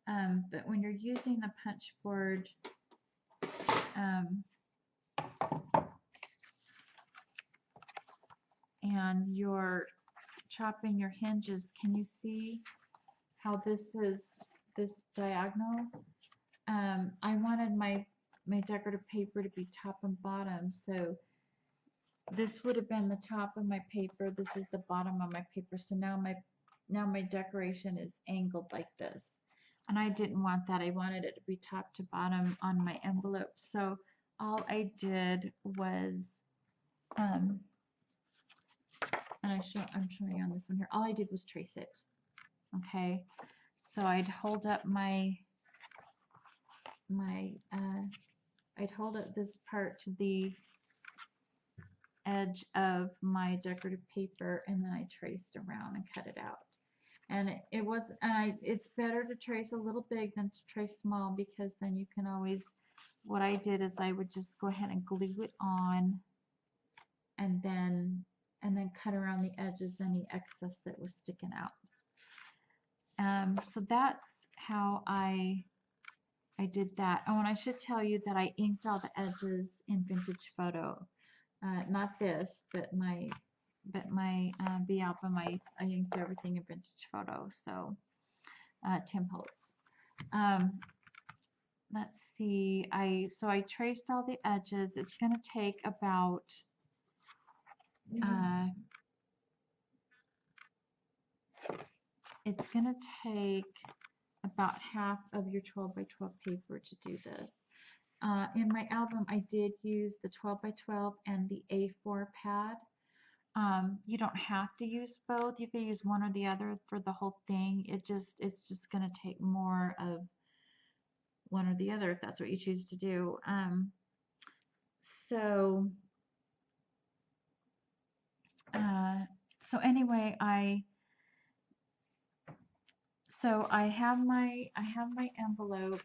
but when you're using the punch board, and you're chopping your hinges, can you see how this is diagonal? I wanted my decorative paper to be top and bottom, so this would have been the top of my paper, this is the bottom of my paper, so now my decoration is angled like this, and I didn't want that. I wanted it to be top to bottom on my envelope, so all I did was and I'm showing you on this one here, all I did was trace it. Okay, so I'd hold up I'd hold up this part to the edge of my decorative paper, and then I traced around and cut it out. And it's better to trace a little big than to trace small, because then you can always, what I did is I would just go ahead and glue it on, and then cut around the edges any excess that was sticking out. So that's how I did that. Oh, and I should tell you that I inked all the edges in Vintage Photo. Not this, but my Bee album, I inked everything in Vintage Photo. So Tim Holtz. Let's see. So I traced all the edges. It's going to take about half of your 12 by 12 paper to do this. In my album, I did use the 12 by 12 and the A4 pad. You don't have to use both. You can use one or the other for the whole thing. It's just going to take more of one or the other if that's what you choose to do. So anyway, I have my envelope,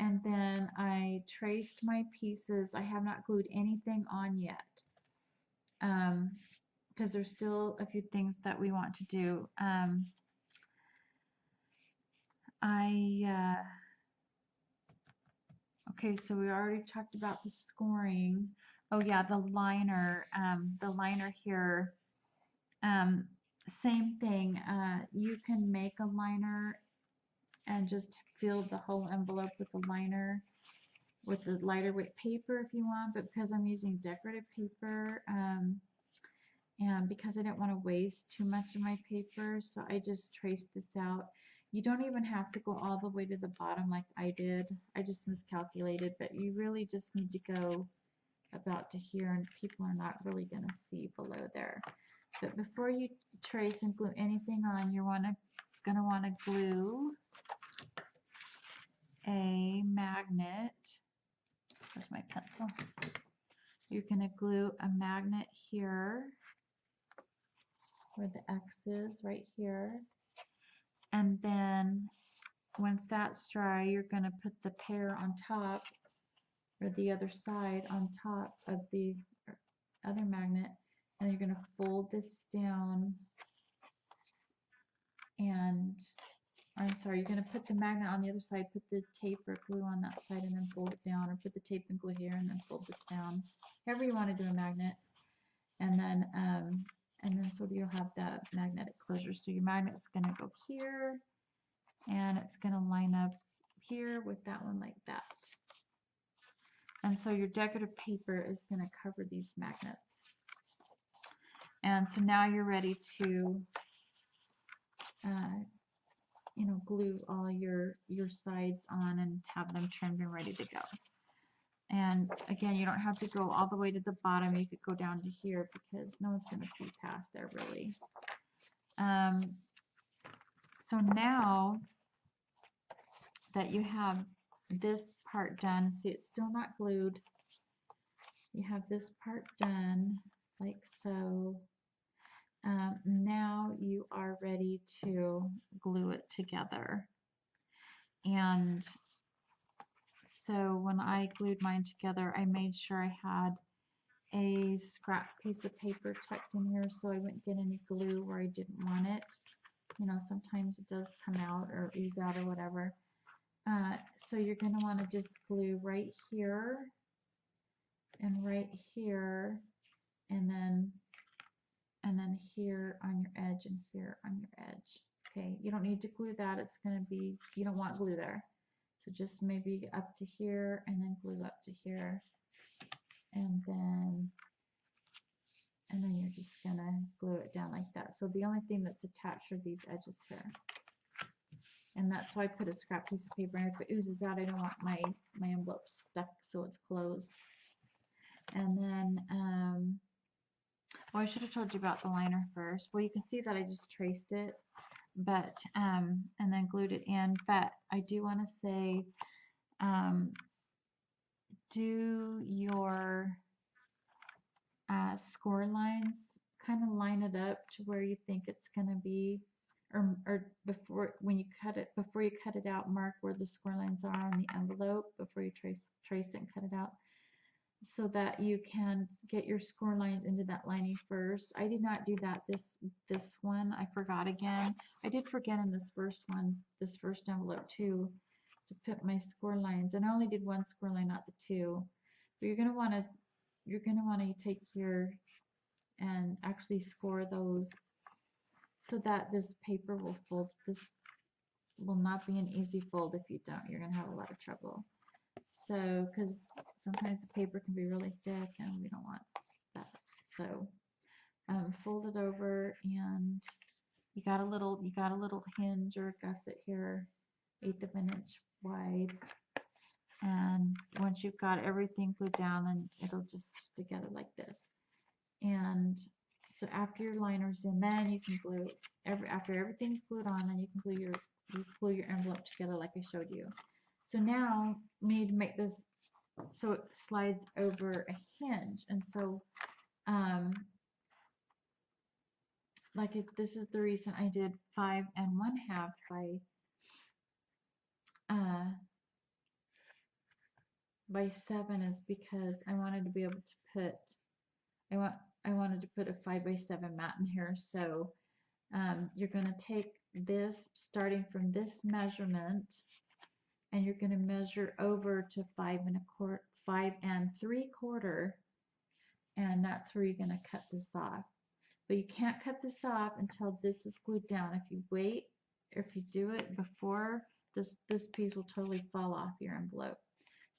and then I traced my pieces. I have not glued anything on yet, because there's still a few things that we want to do. Okay, so we already talked about the scoring. Oh yeah, the liner here, same thing. You can make a liner and just fill the whole envelope with a liner with the lighter weight paper if you want, but because I'm using decorative paper, and because I didn't want to waste too much of my paper, so I just traced this out. You don't even have to go all the way to the bottom like I did. I just miscalculated, but you really just need to go about to here, and people are not really going to see below there. But before you trace and glue anything on, you're going to want to glue a magnet. Where's my pencil? You're going to glue a magnet here where the X is, right here. And then once that's dry, you're going to put the pear on top, or the other side on top of the other magnet, and you're going to fold this down, and I'm sorry, you're going to put the magnet on the other side, put the tape or glue on that side, and then fold it down, or put the tape and glue here and then fold this down, however you want to do a magnet. And then so you'll have that magnetic closure. So your magnet's going to go here, and it's going to line up here with that one like that. And so your decorative paper is going to cover these magnets. And so now you're ready to glue all your sides on and have them trimmed and ready to go. And again, you don't have to go all the way to the bottom. You could go down to here because no one's going to see past there really. So now that you have this part done, see, it's still not glued. You have this part done like so. Now you are ready to glue it together. And so when I glued mine together, I made sure I had a scrap piece of paper tucked in here so I wouldn't get any glue where I didn't want it. You know, sometimes it does come out or ooze out or whatever. So you're going to want to just glue right here and right here, and then here on your edge and here on your edge. Okay, you don't need to glue that. It's going to be, you don't want glue there. So just maybe up to here and then glue up to here. And then you're just going to glue it down like that. So the only thing that's attached are these edges here. And that's why I put a scrap piece of paper, and if it oozes out, I don't want my envelope stuck so it's closed. And then, well, I should have told you about the liner first. Well, you can see that I just traced it, but, and then glued it in. But I do want to say, do your score lines, kind of line it up to where you think it's going to be, or before you cut it out, mark where the score lines are on the envelope before you trace it and cut it out, so that you can get your score lines into that lining first. I did not do that this one. I forgot again. I did forget in this first one, this first envelope too, to put my score lines, and I only did one score line, not the two. So you're gonna want to take here and actually score those so that this paper will fold. This will not be an easy fold if you don't. You're gonna have a lot of trouble. So, because sometimes the paper can be really thick and we don't want that. So, fold it over, and you got a little hinge or gusset here, 1/8 of an inch wide. And once you've got everything glued down, then it'll just stick together like this. And so after your liner's in, then you can glue after everything's glued on, then you can glue your envelope together like I showed you. So now we need to make this so it slides over a hinge. And so this is the reason I did 5 1/2 by by 7 is because I wanted to be able to put, I wanted to put a 5 by 7 mat in here. So you're going to take this, starting from this measurement, and you're going to measure over to 5 and 3/4, and that's where you're going to cut this off. But you can't cut this off until this is glued down. If you wait, or if you do it before, this piece will totally fall off your envelope.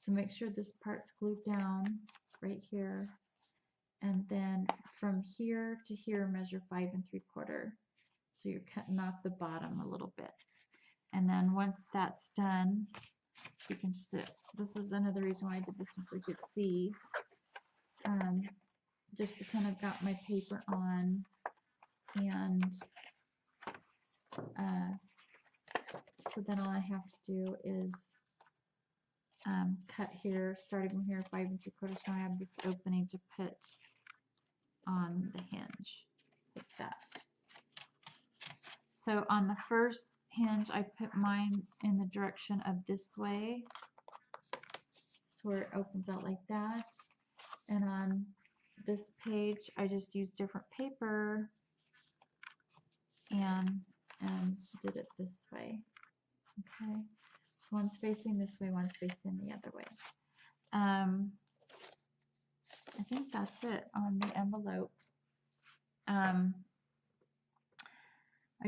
So make sure this part's glued down right here, and then from here to here measure 5 and 3/4. So you're cutting off the bottom a little bit. And then once that's done, you can sit. This is another reason why I did this one, so you could see. Just pretend I've got my paper on, and so then all I have to do is cut here, starting from here, 5 and 3/4. Now I have this opening to put on the hinge, like that. So on the first hinge, I put mine in the direction of this way, so where it opens out like that. And on this page, I just used different paper and did it this way. Okay, so one's facing this way, one's facing the other way. I think that's it on the envelope. I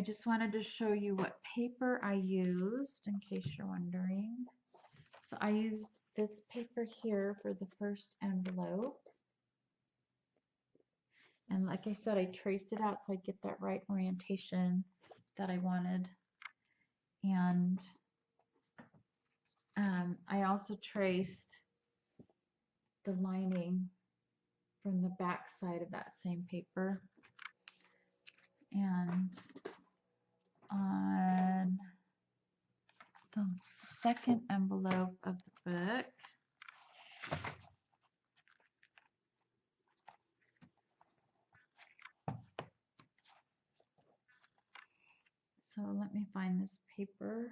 just wanted to show you what paper I used in case you're wondering. So I used this paper here for the first envelope. And like I said, I traced it out so I'd get that right orientation that I wanted. And I also traced the lining from the back side of that same paper. And on the second envelope of the book, so let me find this paper.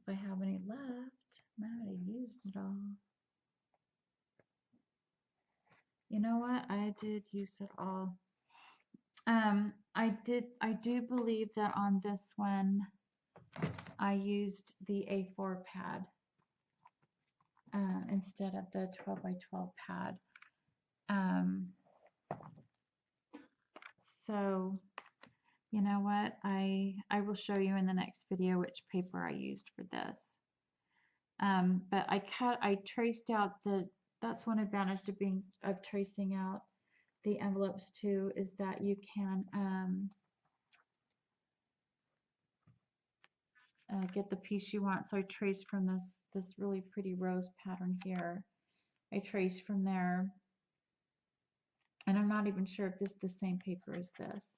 If I have any left, I might have used it all. You know what? I did use it all. I do believe that on this one I used the A4 pad instead of the 12 by 12 pad. So you know what? I will show you in the next video which paper I used for this. But I traced out that's one advantage of tracing out the envelopes too, is that you can get the piece you want. So I traced from this really pretty rose pattern here. I traced from there, and I'm not even sure if this is the same paper as this.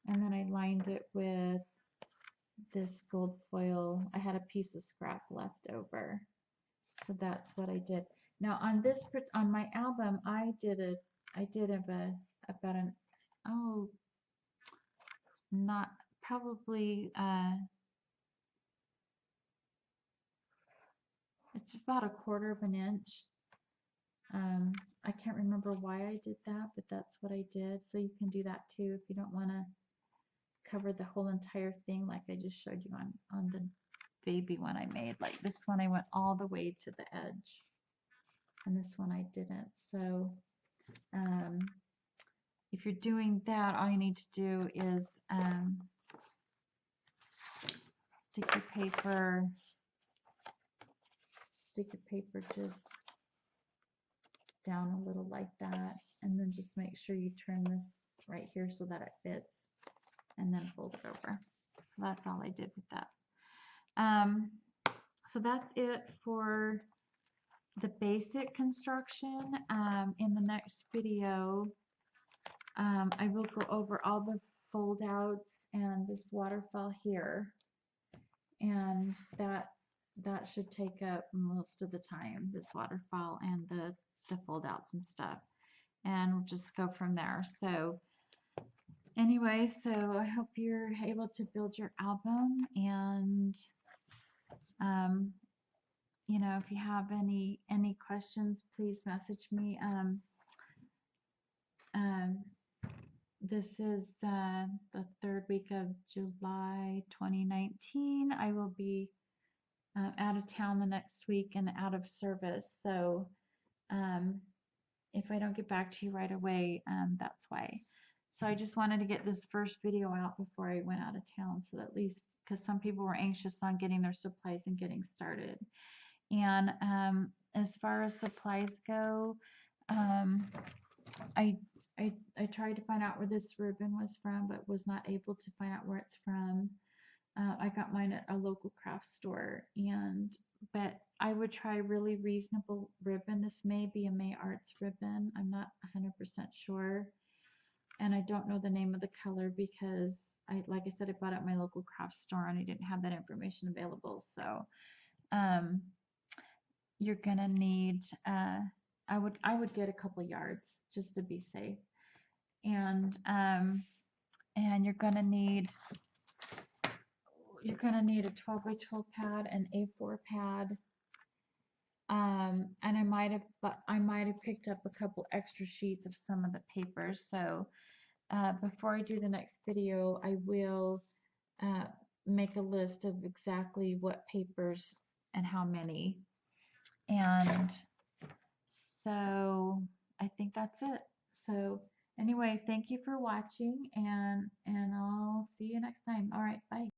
And then I lined it with this gold foil. I had a piece of scrap left over, so that's what I did. Now on my album, I did about an not probably it's about 1/4 of an inch. I can't remember why I did that, but that's what I did. So you can do that too if you don't want to cover the whole entire thing like I just showed you on the baby one I made. Like this one I went all the way to the edge, and this one I didn't. So if you're doing that, all you need to do is stick your paper just down a little like that, and then just make sure you turn this right here so that it fits, and then fold it over. So that's all I did with that. So that's it for the basic construction. In the next video, I will go over all the fold outs and this waterfall here, and that should take up most of the time, this waterfall and the the fold outs and stuff, and we'll just go from there. So anyway, so I hope you're able to build your album, and you know, if you have any questions, please message me. This is the 3rd week of July 2019. I will be out of town the next week and out of service. So if I don't get back to you right away, that's why. So I just wanted to get this first video out before I went out of town, so at least, because some people were anxious on getting their supplies and getting started. And as far as supplies go, I tried to find out where this ribbon was from, but was not able to find out where it's from. I got mine at a local craft store, but I would try really reasonable ribbon. This may be a May Arts ribbon. I'm not 100% sure, and I don't know the name of the color because like I said, I bought it at my local craft store and I didn't have that information available. So you're gonna need I would get a couple yards just to be safe, and you're gonna need a 12 by 12 pad, an A4 pad, and I might have picked up a couple extra sheets of some of the papers. So before I do the next video, I will make a list of exactly what papers and how many. And so I think that's it. So anyway, thank you for watching, and I'll see you next time. All right, bye.